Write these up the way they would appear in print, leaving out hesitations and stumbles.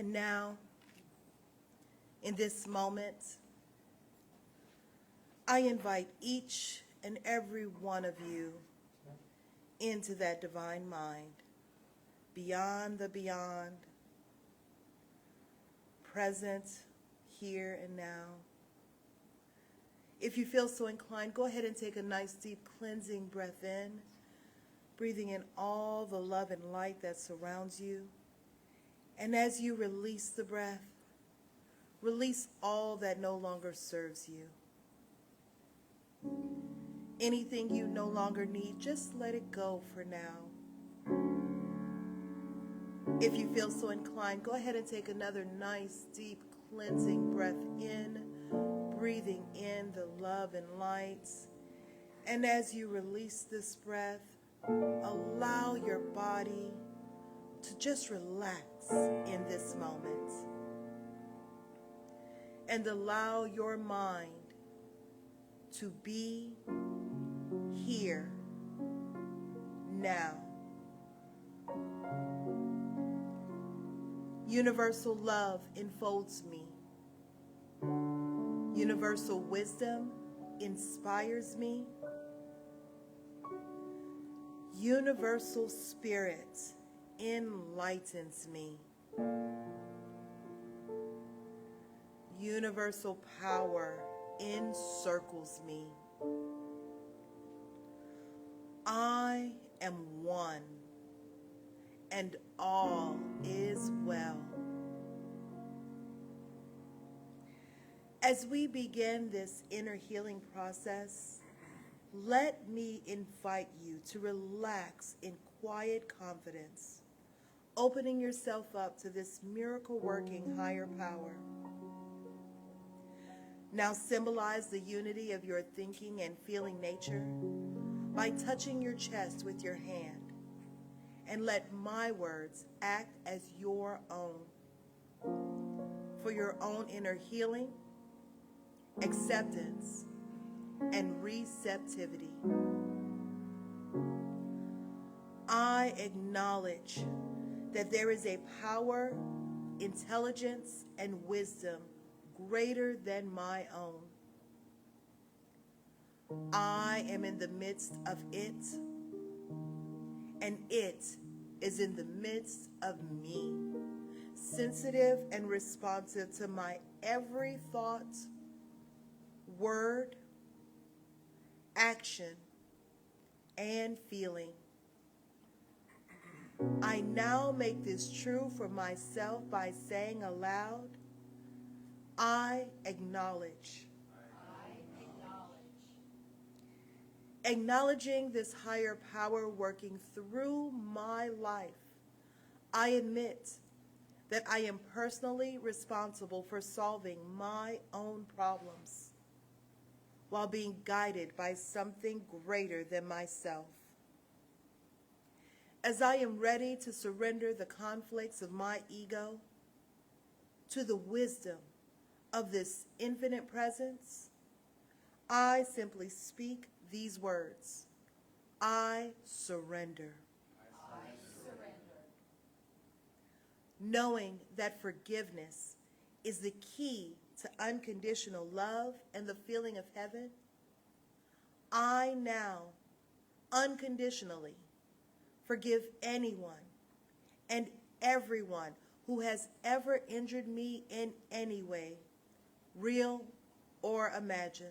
And now, in this moment, I invite each and every one of you into that divine mind, beyond the beyond, present here and now. If you feel so inclined, go ahead and take a nice deep cleansing breath in, breathing in all the love and light that surrounds you. And as you release the breath, release all that no longer serves you. Anything you no longer need, just let it go for now. If you feel so inclined, go ahead and take another nice, deep, cleansing breath in, breathing in the love and light. And as you release this breath, allow your body to just relax in this moment. And allow your mind to be here now. Universal love enfolds me. Universal wisdom inspires me. Universal spirit enlightens me. Universal power encircles me. I am one, and all is well. As we begin this inner healing process, let me invite you to relax in quiet confidence, opening yourself up to this miracle-working higher power. Now symbolize the unity of your thinking and feeling nature by touching your chest with your hand, and let my words act as your own for your own inner healing, acceptance, and receptivity. I acknowledge that there is a power, intelligence, and wisdom greater than my own. I am in the midst of it, and it is in the midst of me, sensitive and responsive to my every thought, word, action, and feeling. I now make this true for myself by saying aloud, I acknowledge. Acknowledging this higher power working through my life, I admit that I am personally responsible for solving my own problems while being guided by something greater than myself. As I am ready to surrender the conflicts of my ego to the wisdom of this infinite presence, I simply speak these words: I surrender. I surrender. Knowing that forgiveness is the key to unconditional love and the feeling of heaven, I now unconditionally forgive anyone and everyone who has ever injured me in any way, real or imagined.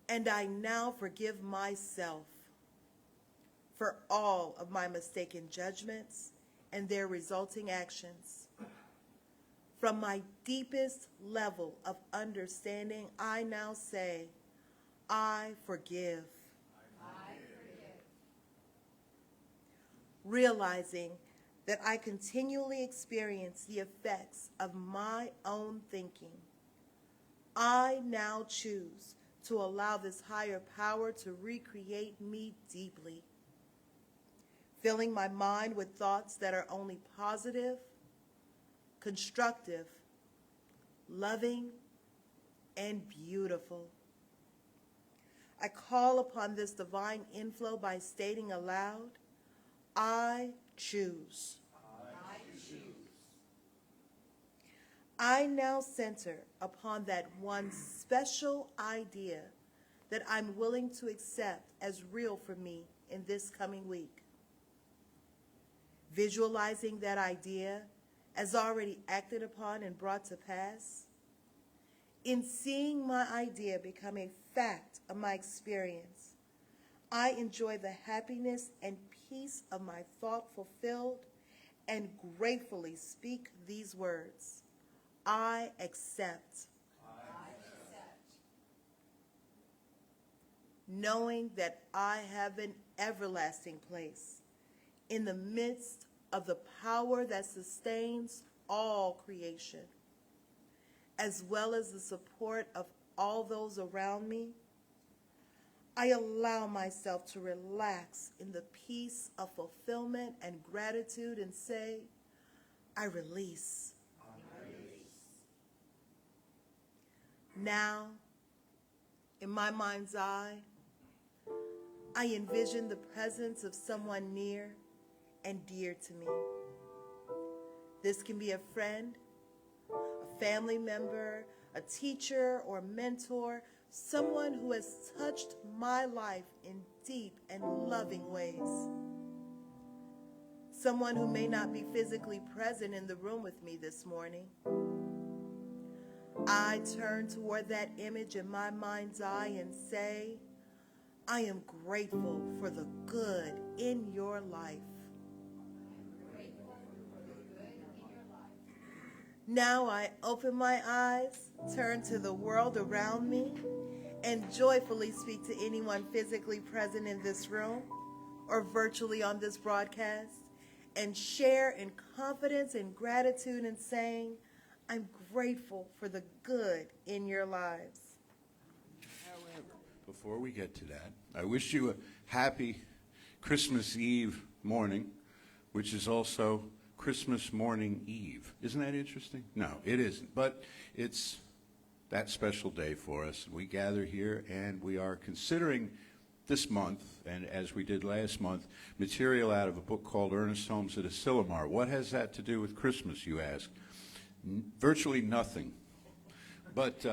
And I now forgive myself for all of my mistaken judgments and their resulting actions. From my deepest level of understanding, I now say, I forgive. I forgive. Realizing that I continually experience the effects of my own thinking, I now choose to allow this higher power to recreate me deeply, filling my mind with thoughts that are only positive, constructive, loving, and beautiful. I call upon this divine inflow by stating aloud, I choose. I now center upon that one special idea that I'm willing to accept as real for me in this coming week. Visualizing that idea as already acted upon and brought to pass, in seeing my idea become a fact of my experience, I enjoy the happiness and peace of my thought fulfilled and gratefully speak these words. I accept. Knowing that I have an everlasting place in the midst of the power that sustains all creation, as well as the support of all those around me, I allow myself to relax in the peace of fulfillment and gratitude and say, I release. Now, in my mind's eye, I envision the presence of someone near and dear to me. This can be a friend, a family member, a teacher or mentor, someone who has touched my life in deep and loving ways. Someone who may not be physically present in the room with me this morning. I turn toward that image in my mind's eye and say, I am grateful for the good in your life. Now I open my eyes, turn to the world around me, and joyfully speak to anyone physically present in this room or virtually on this broadcast, and share in confidence and gratitude in saying, I'm grateful for the good in your lives. However, before we get to that, I wish you a happy Christmas Eve morning, which is also Christmas morning Eve. Isn't that interesting? No, it isn't. But it's that special day for us. We gather here and we are considering this month, and as we did last month, material out of a book called Ernest Holmes at Asilomar. What has that to do with Christmas, you ask? Virtually nothing. But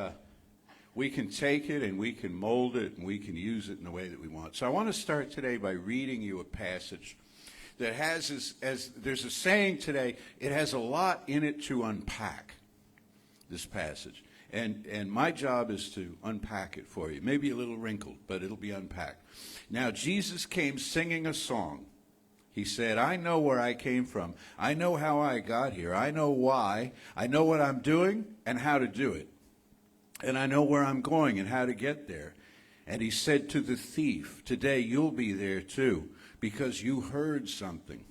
we can take it and we can mold it and we can use it in the way that we want. So I want to start today by reading you a passage that has, as there's a saying today, it has a lot in it to unpack, this passage. And my job is to unpack it for you. Maybe a little wrinkled, but it'll be unpacked. Now, Jesus came singing a song. He said, I know where I came from. I know how I got here. I know why. I know what I'm doing and how to do it. And I know where I'm going and how to get there. And he said to the thief, today you'll be there too, because you heard something.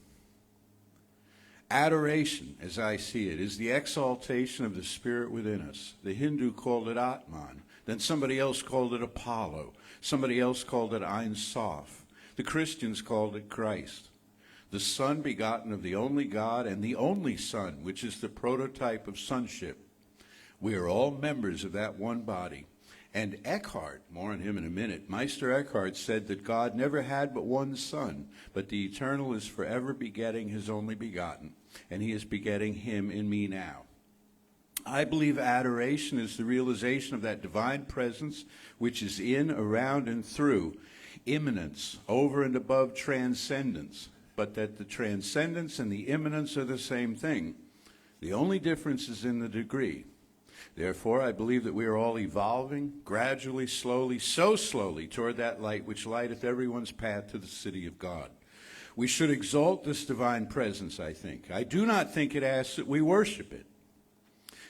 Adoration, as I see it, is the exaltation of the spirit within us. The Hindu called it Atman. Then somebody else called it Apollo. Somebody else called it Ein Sof. The Christians called it Christ. The Son begotten of the only God and the only Son, which is the prototype of sonship. We are all members of that one body. And Eckhart, more on him in a minute, Meister Eckhart said that God never had but one Son, but the Eternal is forever begetting his only begotten, and he is begetting him in me now. I believe adoration is the realization of that divine presence which is in, around, and through immanence, over and above transcendence, but that the transcendence and the immanence are the same thing. The only difference is in the degree. Therefore, I believe that we are all evolving, gradually, slowly, so slowly, toward that light which lighteth everyone's path to the city of God. We should exalt this divine presence, I think. I do not think it asks that we worship it.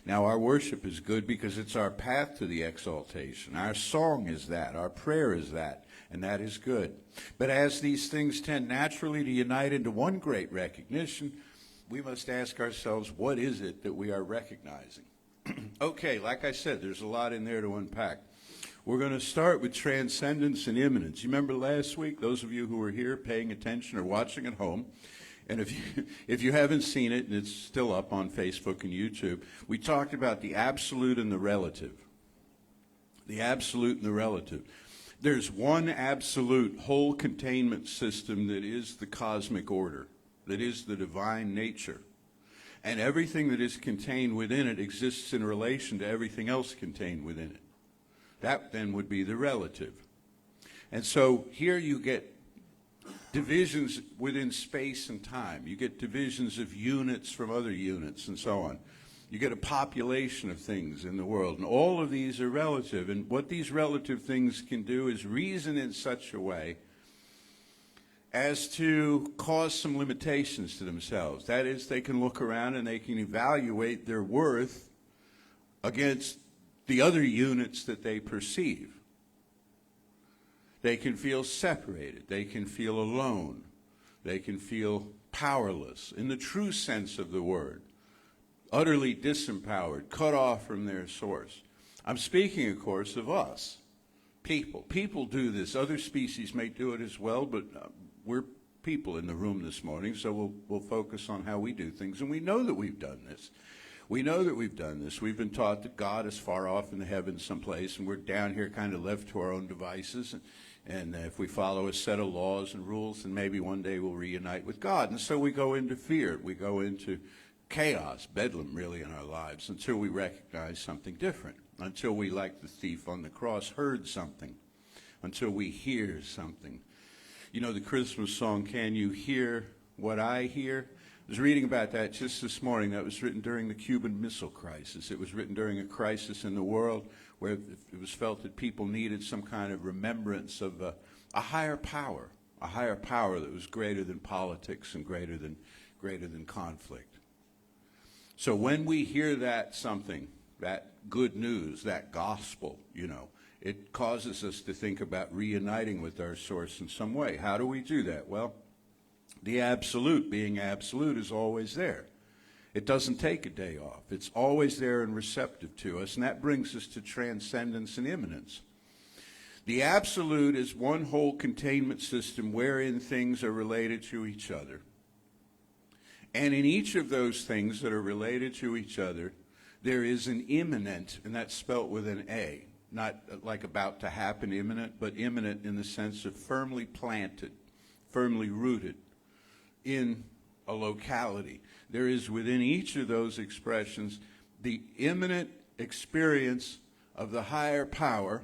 Now, our worship is good because it's our path to the exaltation. Our song is that. Our prayer is that. And that is good. But as these things tend naturally to unite into one great recognition, we must ask ourselves, what is it that we are recognizing? Okay, like I said, there's a lot in there to unpack. We're going to start with transcendence and immanence. You remember last week, those of you who were here paying attention or watching at home, and if you haven't seen it, and it's still up on Facebook and YouTube, we talked about the absolute and the relative. The absolute and the relative. There's one absolute whole containment system that is the cosmic order. that is the divine nature. And everything that is contained within it exists in relation to everything else contained within it. That then would be the relative. And so here you get divisions within space and time. You get divisions of units from other units and so on. You get a population of things in the world, and all of these are relative. And what these relative things can do is reason in such a way as to cause some limitations to themselves. That is, they can look around and they can evaluate their worth against the other units that they perceive. They can feel separated. They can feel alone. They can feel powerless in the true sense of the word, utterly disempowered, cut off from their source. I'm speaking, of course, of us, people. People do this. Other species may do it as well, but we're people in the room this morning, so we'll focus on how we do things. And we know that we've done this. We know that we've done this. We've been taught that God is far off in the heavens someplace, and we're down here kind of left to our own devices. And if we follow a set of laws and rules, then maybe one day we'll reunite with God. And so we go into fear. We go into chaos, bedlam really in our lives, until we recognize something different, until we, like the thief on the cross, heard something, until we hear something. You know the Christmas song, "Can You Hear What I Hear?" I was reading about that just this morning. That was written during the Cuban Missile Crisis. It was written during a crisis in the world where it was felt that people needed some kind of remembrance of a higher power that was greater than politics and greater than conflict. So when we hear that something, that good news, that gospel, it causes us to think about reuniting with our source in some way. How do we do that? Well, the absolute, being absolute, is always there. It doesn't take a day off. It's always there and receptive to us, and that brings us to transcendence and immanence. The absolute is one whole containment system wherein things are related to each other. And in each of those things that are related to each other, there is an immanent, and that's spelt with an A. Not like about to happen imminent, but immanent in the sense of firmly planted, firmly rooted in a locality. There is within each of those expressions the immanent experience of the higher power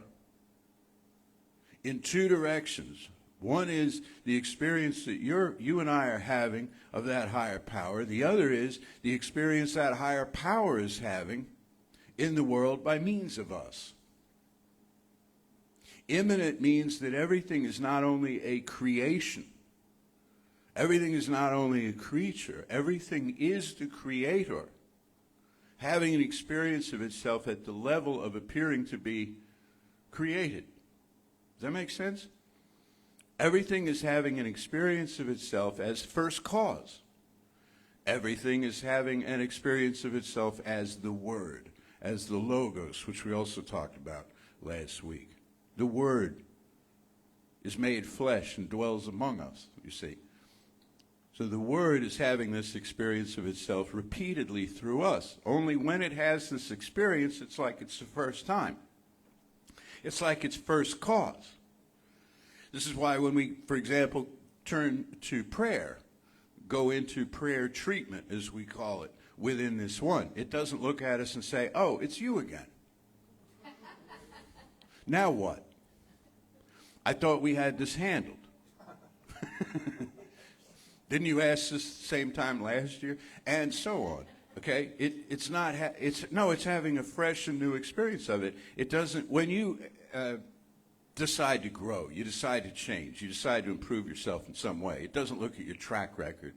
in two directions. One is the experience that you and I are having of that higher power. The other is the experience that higher power is having in the world by means of us. Immanent means that everything is not only a creation, everything is not only a creature, everything is the creator, having an experience of itself at the level of appearing to be created. Does that make sense? Everything is having an experience of itself as first cause. Everything is having an experience of itself as the Word, as the Logos, which we also talked about last week. The Word is made flesh and dwells among us, you see. So the Word is having this experience of itself repeatedly through us. Only when it has this experience, it's like it's the first time. It's like it's first cause. This is why when we, for example, turn to prayer, go into prayer treatment, as we call it, within this one, it doesn't look at us and say, "Oh, it's you again. Now what? I thought we had this handled." Didn't you ask this same time last year? And so on. Okay? It's having a fresh and new experience of it. It doesn't, when you decide to grow, you decide to change, you decide to improve yourself in some way, it doesn't look at your track record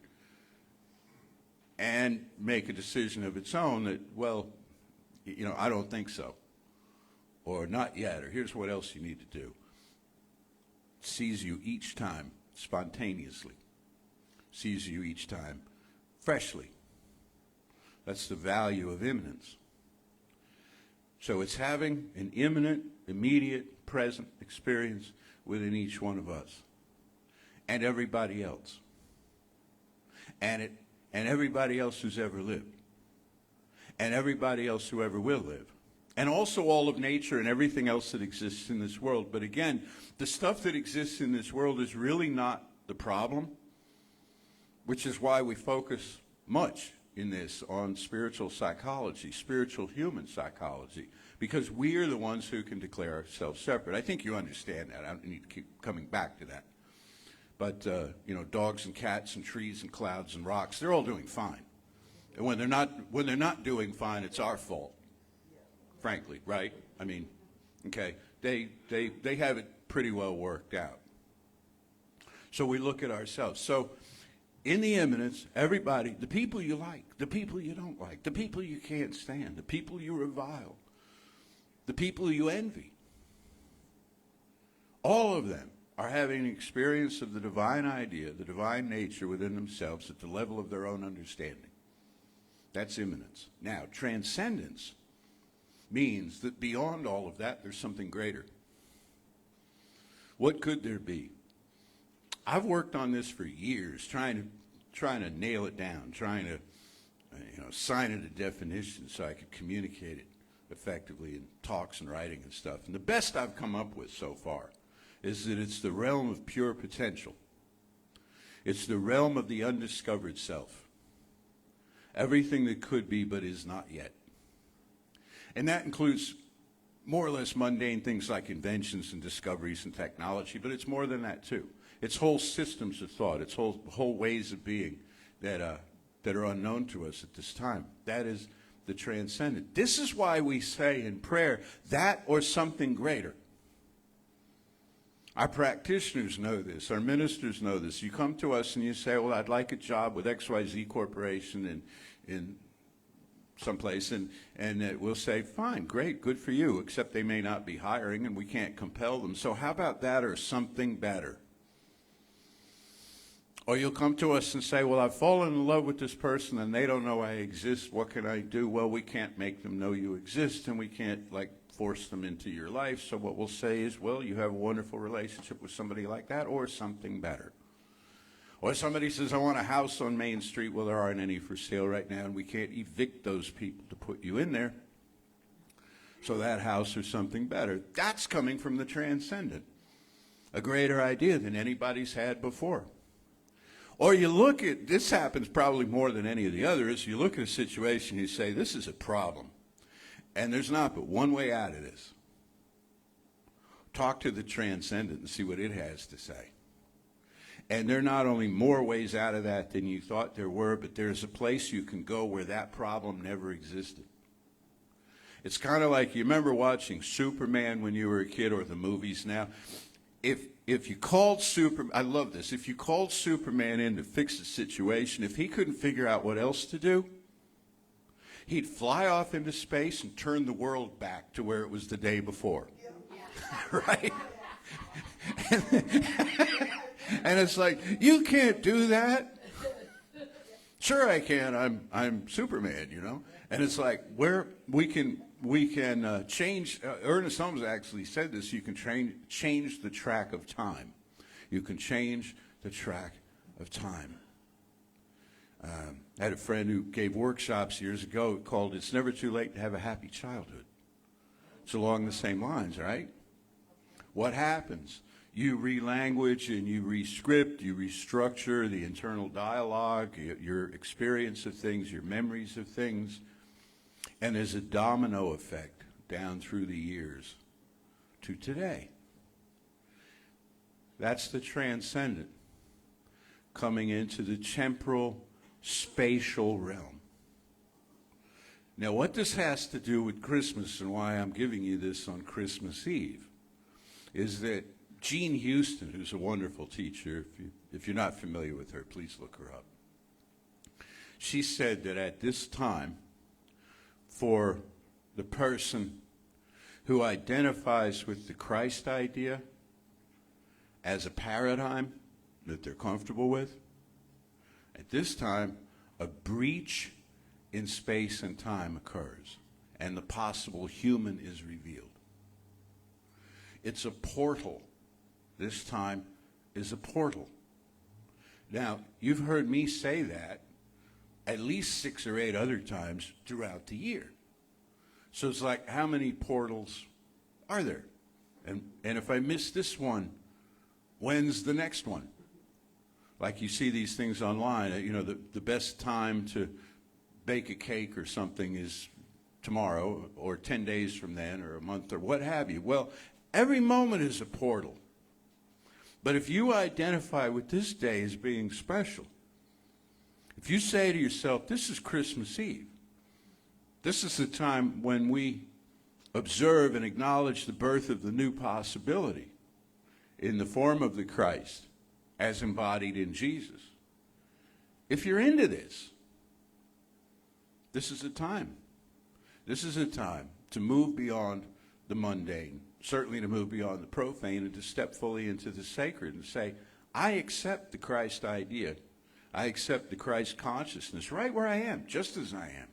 and make a decision of its own that, well, I don't think so. Or not yet, or here's what else you need to do. It sees you each time spontaneously. Sees you each time freshly. That's the value of immanence. So it's having an immanent, immediate, present experience within each one of us and everybody else. And everybody else who's ever lived. And everybody else who ever will live. And also all of nature and everything else that exists in this world. But again, the stuff that exists in this world is really not the problem. which is why we focus much in this on spiritual psychology, spiritual human psychology, because we are the ones who can declare ourselves separate. I think you understand that. I don't need to keep coming back to that. But, dogs and cats and trees and clouds and rocks, they're all doing fine. And when they're not doing fine, it's our fault, frankly, right? I mean, okay, they have it pretty well worked out. So we look at ourselves. So in the immanence, everybody, the people you like, the people you don't like, the people you can't stand, the people you revile, the people you envy, all of them are having an experience of the divine idea, the divine nature within themselves at the level of their own understanding. That's immanence. Now, transcendence means that beyond all of that, there's something greater. What could there be? I've worked on this for years, trying to nail it down, trying to assign it a definition so I could communicate it effectively in talks and writing and stuff. And the best I've come up with so far is that it's the realm of pure potential. It's the realm of the undiscovered self. Everything that could be but is not yet. And that includes more or less mundane things like inventions and discoveries and technology, but it's more than that too. It's whole systems of thought. It's whole ways of being that are unknown to us at this time. That is the transcendent. This is why we say in prayer, that or something greater. Our practitioners know this. Our ministers know this. You come to us and you say, well, I'd like a job with XYZ Corporation in someplace, and we'll say, fine, great, good for you, except they may not be hiring and we can't compel them. So how about that or something better? Or you'll come to us and say, well, I've fallen in love with this person and they don't know I exist. What can I do? Well, we can't make them know you exist, and we can't, force them into your life. So what we'll say is, well, you have a wonderful relationship with somebody like that or something better. Or somebody says, I want a house on Main Street. Well, there aren't any for sale right now, and we can't evict those people to put you in there. So that house or something better. That's coming from the transcendent. A greater idea than anybody's had before. Or you look at, this happens probably more than any of the others, you look at a situation, you say, this is a problem. And there's not but one way out of this. Talk to the transcendent and see what it has to say. And there are not only more ways out of that than you thought there were, but there's a place you can go where that problem never existed. It's kind of like, you remember watching Superman when you were a kid, or the movies now? If you called I love this, if you called Superman in to fix the situation, if he couldn't figure out what else to do, he'd fly off into space and turn the world back to where it was the day before. Yeah. Right? And it's like, you can't do that. Sure I can. I'm Superman, And it's like, where we can change. Ernest Holmes actually said this. You can change the track of time. You can change the track of time. I had a friend who gave workshops years ago called "It's Never Too Late to Have a Happy Childhood." It's along the same lines, right? What happens? You relanguage and you rescript, you restructure the internal dialogue, your experience of things, your memories of things, and there's a domino effect down through the years to today. That's the transcendent coming into the temporal, spatial realm. Now, what this has to do with Christmas, and why I'm giving you this on Christmas Eve, is that Jean Houston, who's a wonderful teacher, if you're not familiar with her, please look her up. She said that at this time, for the person who identifies with the Christ idea as a paradigm that they're comfortable with, at this time, a breach in space and time occurs, and the possible human is revealed. It's a portal. This time is a portal. Now, you've heard me say that at least 6 or 8 other times throughout the year. So it's like, how many portals are there? And if I miss this one, when's the next one? Like you see these things online, the best time to bake a cake or something is tomorrow or 10 days from then or a month or what have you. Well, every moment is a portal. But if you identify with this day as being special, if you say to yourself, this is Christmas Eve, this is the time when we observe and acknowledge the birth of the new possibility in the form of the Christ as embodied in Jesus. If you're into this, this is a time. This is a time to move beyond the mundane, certainly to move beyond the profane, and to step fully into the sacred and say, I accept the Christ idea. I accept the Christ consciousness right where I am, just as I am.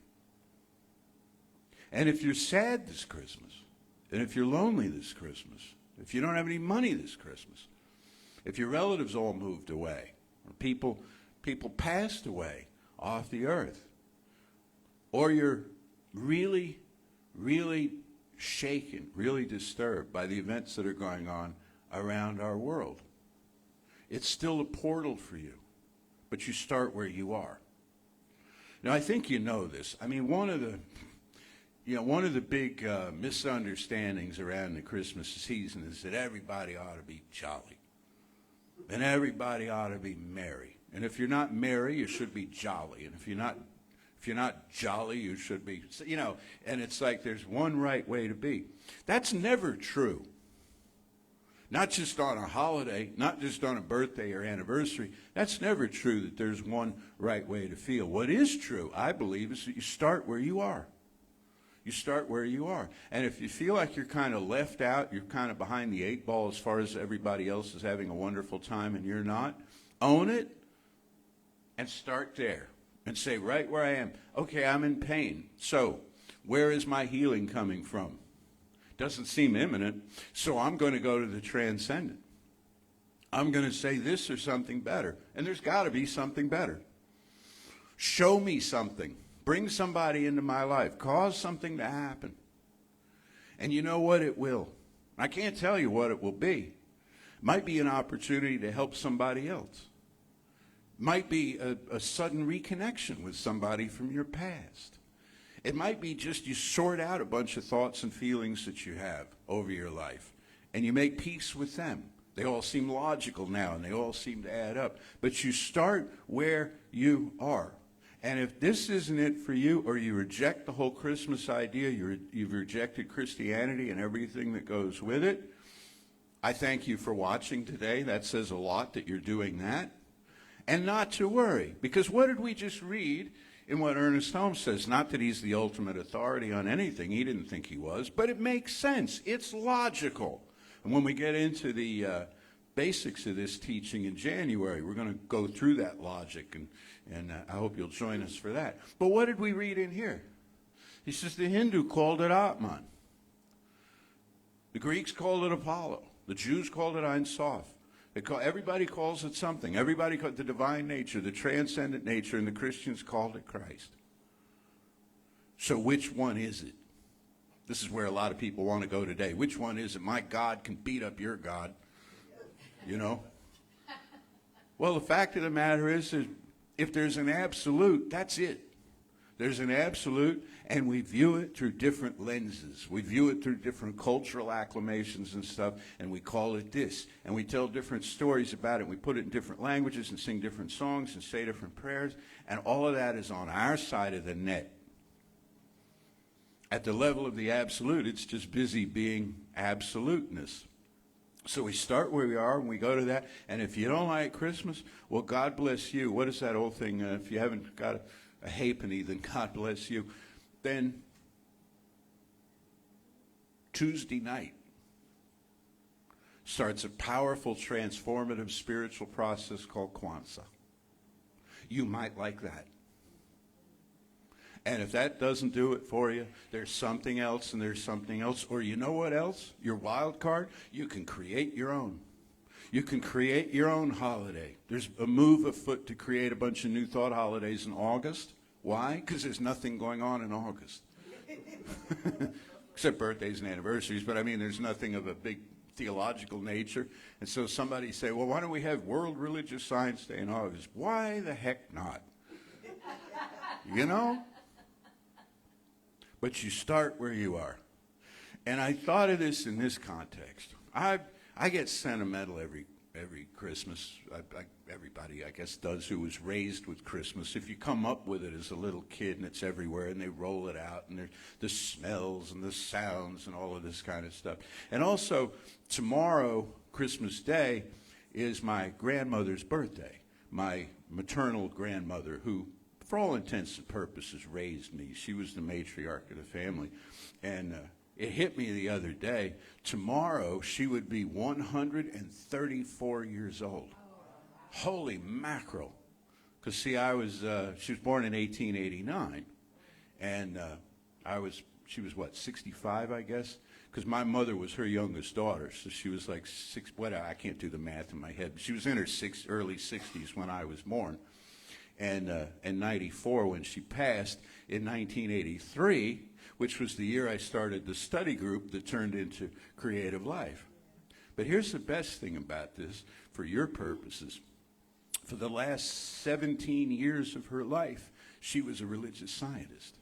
And if you're sad this Christmas, and if you're lonely this Christmas, if you don't have any money this Christmas, if your relatives all moved away, or people passed away off the earth, or you're really, really shaken, really disturbed by the events that are going on around our world, it's still a portal for you, but you start where you are. Now, I think you know this. I mean, one of the big misunderstandings around the Christmas season is that everybody ought to be jolly. And everybody ought to be merry. And if you're not merry, you should be jolly. And if you're not jolly, you should be, and it's like there's one right way to be. That's never true. Not just on a holiday, not just on a birthday or anniversary. That's never true that there's one right way to feel. What is true, I believe, is that you start where you are. You start where you are. And if you feel like you're kind of left out, you're kind of behind the eight ball as far as everybody else is having a wonderful time and you're not, own it and start there and say, right where I am, okay, I'm in pain. So where is my healing coming from? Doesn't seem imminent, so I'm going to go to the Transcendent. I'm going to say this or something better. And there's got to be something better. Show me something. Bring somebody into my life. Cause something to happen. And you know what? It will. I can't tell you what it will be. It might be an opportunity to help somebody else. It might be a sudden reconnection with somebody from your past. It might be just you sort out a bunch of thoughts and feelings that you have over your life, and you make peace with them. They all seem logical now, and they all seem to add up. But you start where you are. And if this isn't it for you, or you reject the whole Christmas idea, you've rejected Christianity and everything that goes with it, I thank you for watching today. That says a lot that you're doing that. And not to worry, because what did we just read in what Ernest Holmes says? Not that he's the ultimate authority on anything. He didn't think he was, but it makes sense. It's logical. And when we get into the basics of this teaching in January, we're going to go through that logic, and I hope you'll join us for that. But what did we read in here? He says the Hindu called it Atman. The Greeks called it Apollo. The Jews called it Ein Sof. Everybody calls it something. Everybody called it the divine nature, the transcendent nature, and the Christians called it Christ. So which one is it? This is where a lot of people want to go today. Which one is it? My God can beat up your God. You know? Well, the fact of the matter is if there's an absolute, that's it. There's an absolute, and we view it through different lenses. We view it through different cultural acclamations and stuff, and we call it this. And we tell different stories about it. We put it in different languages and sing different songs and say different prayers, and all of that is on our side of the net. At the level of the absolute, it's just busy being absoluteness. So we start where we are and we go to that. And if you don't like Christmas, well, God bless you. What is that old thing? If you haven't got a halfpenny, then God bless you. Then Tuesday night starts a powerful, transformative spiritual process called Kwanzaa. You might like that. And if that doesn't do it for you, there's something else and there's something else. Or you know what else? Your wild card, you can create your own. You can create your own holiday. There's a move afoot to create a bunch of new thought holidays in August. Why? Because there's nothing going on in August. Except birthdays and anniversaries. But I mean, there's nothing of a big theological nature. And so somebody say, well, why don't we have World Religious Science Day in August? Why the heck not? You know? But you start where you are. And I thought of this in this context. I get sentimental every Christmas. Everybody, I guess, does who was raised with Christmas. If you come up with it as a little kid and it's everywhere and they roll it out and the smells and the sounds and all of this kind of stuff. And also, tomorrow, Christmas Day, is my grandmother's birthday. My maternal grandmother, who, for all intents and purposes, raised me. She was the matriarch of the family. And it hit me the other day. Tomorrow, she would be 134 years old. Holy mackerel. Because, see, she was born in 1889. And she was, what, 65, I guess? Because my mother was her youngest daughter. So she was like I can't do the math in my head. But she was in her early 60s when I was born. And in 94, when she passed, in 1983, which was the year I started the study group that turned into Creative Life. But here's the best thing about this, for your purposes. For the last 17 years of her life, she was a religious scientist.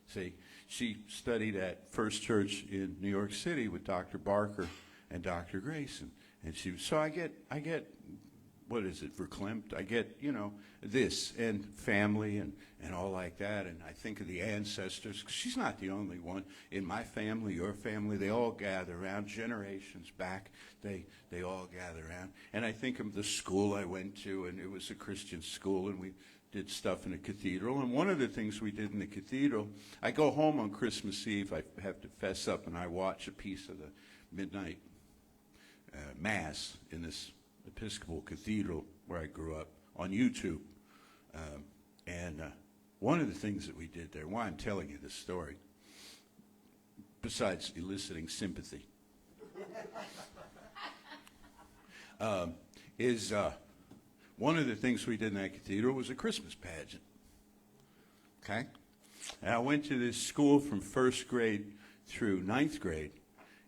See, she studied at First Church in New York City with Dr. Barker and Dr. Grayson. And so I get, what is it, verklempt? I get, this, and family and all like that. And I think of the ancestors, 'cause she's not the only one. In my family, your family, they all gather around. Generations back, they all gather around. And I think of the school I went to, and it was a Christian school, and we did stuff in a cathedral. And one of the things we did in the cathedral, I go home on Christmas Eve, I have to fess up, and I watch a piece of the midnight Mass in this Episcopal cathedral where I grew up on YouTube. And one of the things that we did there, why I'm telling you this story, besides eliciting sympathy, is one of the things we did in that cathedral was a Christmas pageant. Okay? And I went to this school from first grade through ninth grade,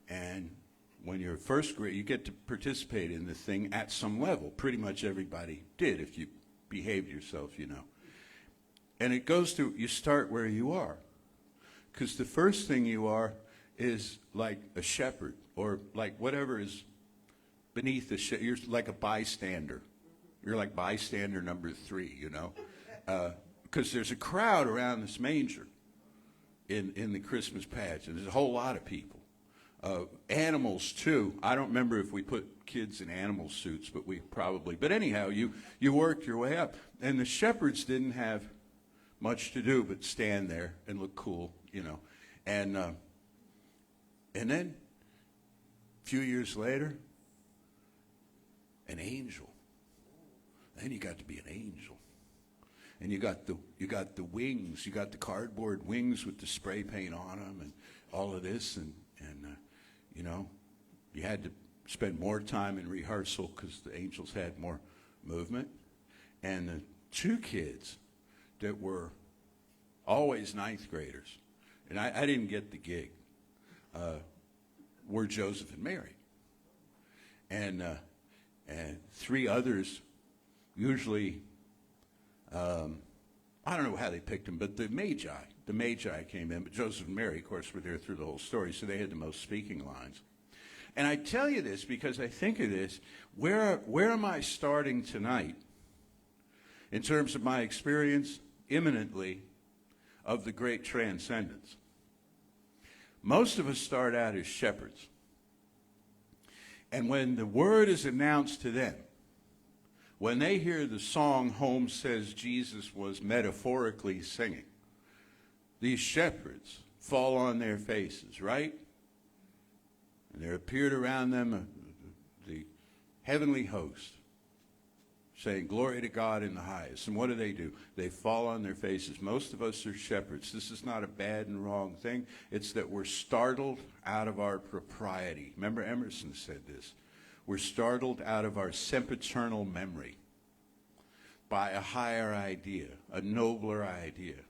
and when you're first grade, you get to participate in the thing at some level. Pretty much everybody did if you behaved yourself, And it goes to, you start where you are. Because the first thing you are is like a shepherd, or like whatever is beneath the shepherd. You're like a bystander. You're like bystander number 3, Because there's a crowd around this manger in the Christmas pageant. There's a whole lot of people. Animals, too. I don't remember if we put kids in animal suits, but we probably. But anyhow, you worked your way up. And the shepherds didn't have much to do but stand there and look cool, And then, a few years later, an angel. Then you got to be an angel. And you got the wings. You got the cardboard wings with the spray paint on them and all of this. And you had to spend more time in rehearsal because the angels had more movement. And the 2 kids that were always ninth graders, and I didn't get the gig, were Joseph and Mary. And 3 others, usually, I don't know how they picked them, but the Magi came in, but Joseph and Mary, of course, were there through the whole story, so they had the most speaking lines. And I tell you this because I think of this, where am I starting tonight in terms of my experience imminently of the great transcendence? Most of us start out as shepherds. And when the word is announced to them, when they hear the song Holmes says Jesus was metaphorically singing, these shepherds fall on their faces, right? And there appeared around them the heavenly host, saying, "Glory to God in the highest." And what do? They fall on their faces. Most of us are shepherds. This is not a bad and wrong thing. It's that we're startled out of our propriety. Remember, Emerson said this. We're startled out of our sempiternal memory by a higher idea, a nobler idea.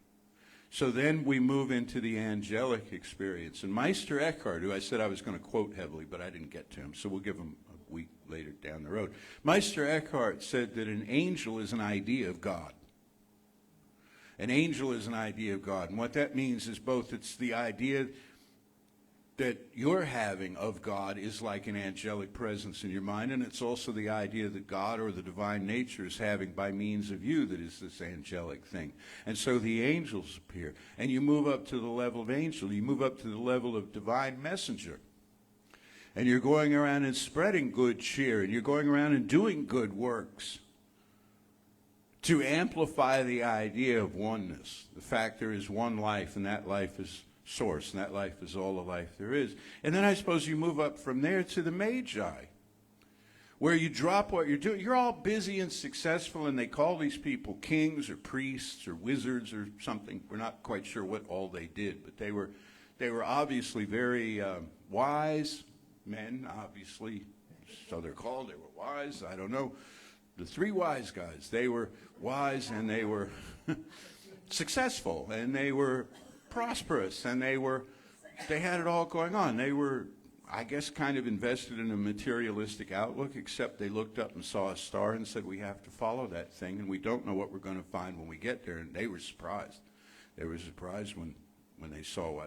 So then we move into the angelic experience. And Meister Eckhart, who I said I was going to quote heavily, but I didn't get to him, so we'll give him a week later down the road. Meister Eckhart said that an angel is an idea of God. An angel is an idea of God. And what that means is both it's the idea that you're having of God is like an angelic presence in your mind, and it's also the idea that God or the divine nature is having by means of you that is this angelic thing. And so the angels appear, and you move up to the level of angel, you move up to the level of divine messenger, and you're going around and spreading good cheer, and you're going around and doing good works to amplify the idea of oneness, the fact there is one life, and that life is source, and that life is all the life there is. And then I suppose you move up from there to the Magi, where you drop what you're doing. You're all busy and successful, and they call these people kings or priests or wizards or something. We're not quite sure what all they did, but they were obviously very wise men, obviously, so they're called. They were wise. I don't know. The three wise guys, they were wise, and they were successful, and they were prosperous, and they had it all going on. They were, I guess, kind of invested in a materialistic outlook, except they looked up and saw a star and said, we have to follow that thing, and we don't know what we're going to find when we get there. And they were surprised. They were surprised when they saw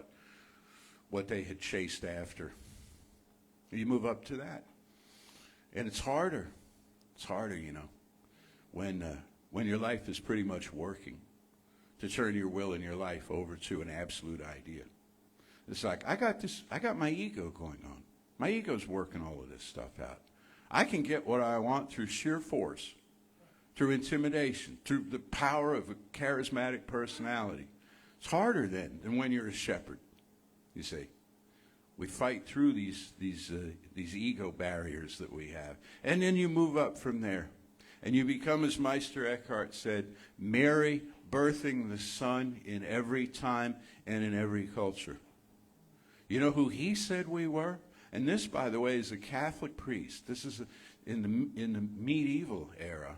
what they had chased after. You move up to that, and it's harder. It's harder, you know, when your life is pretty much working, to turn your will and your life over to an absolute idea. It's like, I got my ego going on. My ego's working all of this stuff out. I can get what I want through sheer force, through intimidation, through the power of a charismatic personality. It's harder then than when you're a shepherd, you see. We fight through these ego barriers that we have. And then you move up from there. And you become, as Meister Eckhart said, Mary birthing the Son in every time and in every culture. You know who he said we were? And this, by the way, is a Catholic priest. This is in the medieval era,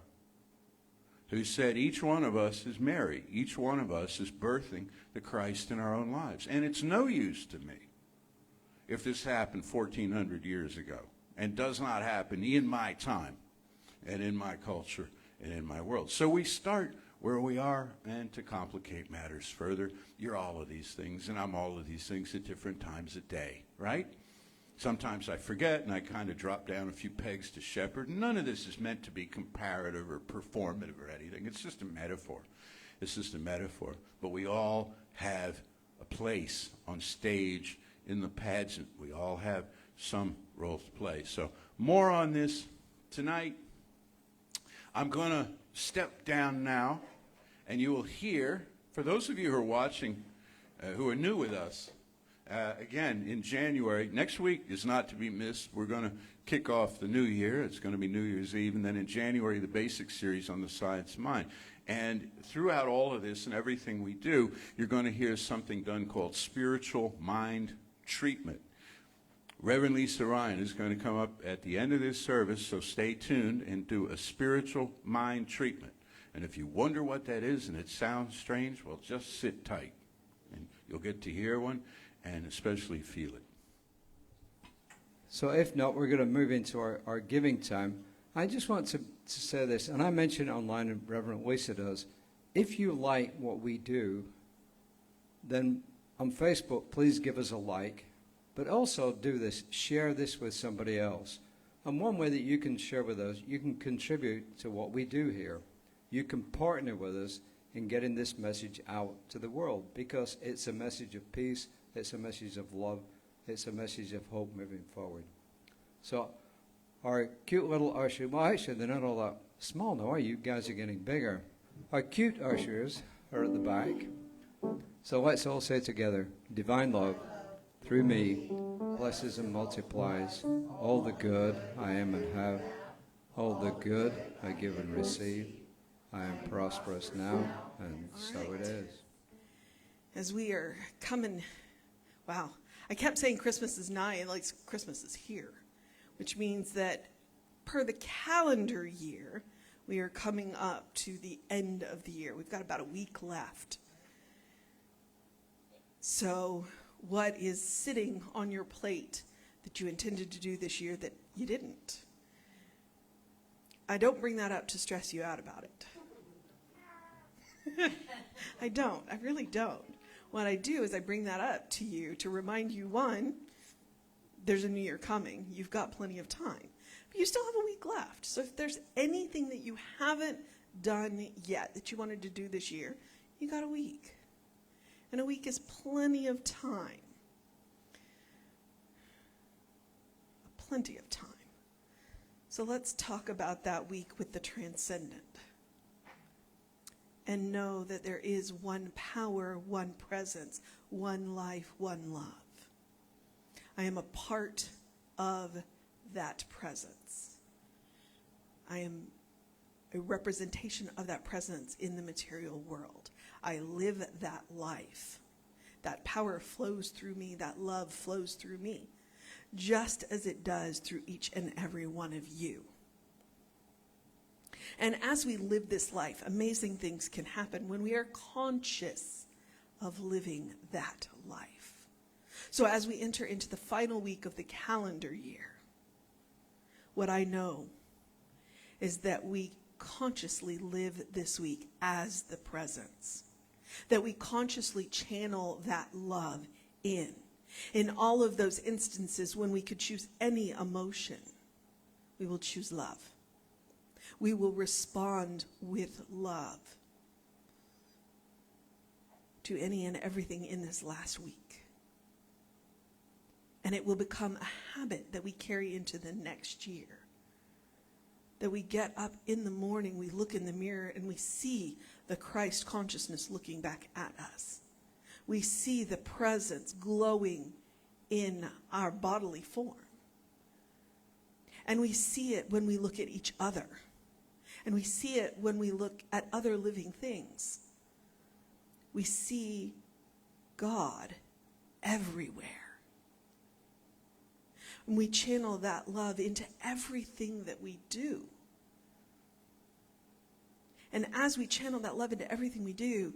who said each one of us is Mary. Each one of us is birthing the Christ in our own lives. And it's no use to me if this happened 1,400 years ago and does not happen in my time and in my culture and in my world. So we start where we are, and to complicate matters further, you're all of these things, and I'm all of these things at different times a day, right? Sometimes I forget, and I kind of drop down a few pegs to shepherd. None of this is meant to be comparative or performative or anything. It's just a metaphor. It's just a metaphor. But we all have a place on stage in the pageant. We all have some role to play. So more on this tonight. I'm going to step down now, and you will hear, for those of you who are watching, who are new with us, again, in January, next week is not to be missed. We're going to kick off the new year. It's going to be New Year's Eve, and then in January, the basic series on the science of mind. And throughout all of this and everything we do, you're going to hear something done called spiritual mind treatment. Reverend Lisa Ryan is going to come up at the end of this service, so stay tuned and do a spiritual mind treatment. And if you wonder what that is and it sounds strange, well, just sit tight, and you'll get to hear one and especially feel it. So if not, we're going to move into our giving time. I just want to say this, and I mentioned it online, and Reverend Lisa does. If you like what we do, then on Facebook, please give us a like. But also do this, share this with somebody else. And one way that you can share with us, you can contribute to what we do here. You can partner with us in getting this message out to the world, because it's a message of peace, it's a message of love, it's a message of hope moving forward. So our cute little ushers, well, actually, they're not all that small now, are you? You guys are getting bigger. Our cute ushers are at the back. So let's all say together, divine love, through me, blesses and multiplies all the good I am and have, all the good I give and receive. I am prosperous now, and so it is. As we are coming, wow, I kept saying Christmas is nigh, like Christmas is here, which means that per the calendar year, we are coming up to the end of the year. We've got about a week left. So what is sitting on your plate that you intended to do this year that you didn't? I don't bring that up to stress you out about it. I don't. I really don't. What I do is I bring that up to you to remind you, one, there's a new year coming. You've got plenty of time. But you still have a week left. So if there's anything that you haven't done yet that you wanted to do this year, you got a week. And a week is plenty of time. Plenty of time. So let's talk about that week with the Transcendent. And know that there is one power, one presence, one life, one love. I am a part of that presence. I am a representation of that presence in the material world. I live that life. That power flows through me. That love flows through me, just as it does through each and every one of you. And as we live this life, amazing things can happen when we are conscious of living that life. So as we enter into the final week of the calendar year, what I know is that we consciously live this week as the presence, that we consciously channel that love in all of those instances when we could choose any emotion, we will choose love. We will respond with love to any and everything in this last week. And it will become a habit that we carry into the next year. That we get up in the morning, we look in the mirror, and we see the Christ consciousness looking back at us. We see the presence glowing in our bodily form. And we see it when we look at each other. And we see it when we look at other living things. We see God everywhere. And we channel that love into everything that we do. And as we channel that love into everything we do,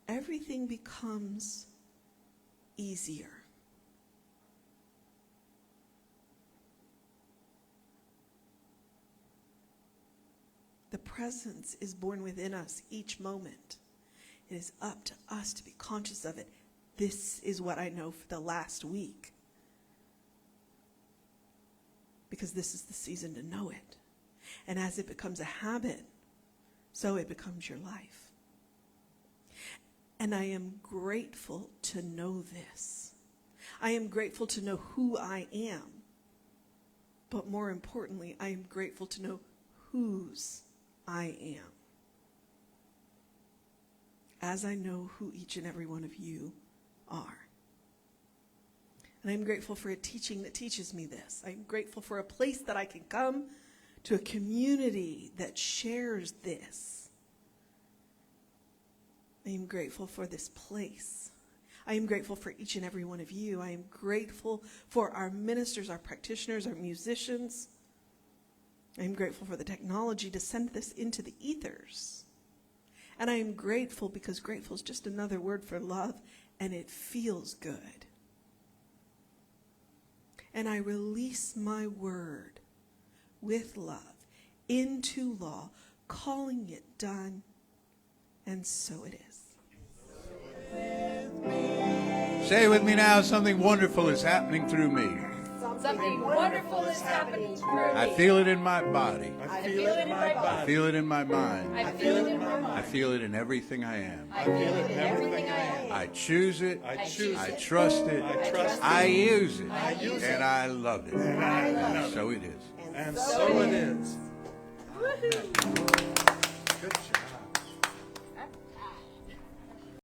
everything becomes easier. The presence is born within us each moment. It is up to us to be conscious of it. This is what I know for the last week. Because this is the season to know it. And as it becomes a habit, so it becomes your life. And I am grateful to know this. I am grateful to know who I am. But more importantly, I am grateful to know whose I am. As I know who each and every one of you are. And I'm grateful for a teaching that teaches me this. I'm grateful for a place that I can come to, a community that shares this. I am grateful for this place. I am grateful for each and every one of you. I am grateful for our ministers, our practitioners, our musicians. I am grateful for the technology to send this into the ethers. And I am grateful because grateful is just another word for love, and it feels good. And I release my word with love into law, calling it done, and so it is. Say with me now, something wonderful is happening through me. Something wonderful is happening through me. I feel it in my body. I feel it in my body. I feel it in my mind. I feel it in my I mind. feel it in everything I am. I feel it in everything I am. I choose it. I choose I it. trust it. I trust I it. use it. I use it. And I love it. And I love And it. so it is. And so it is. Woohoo!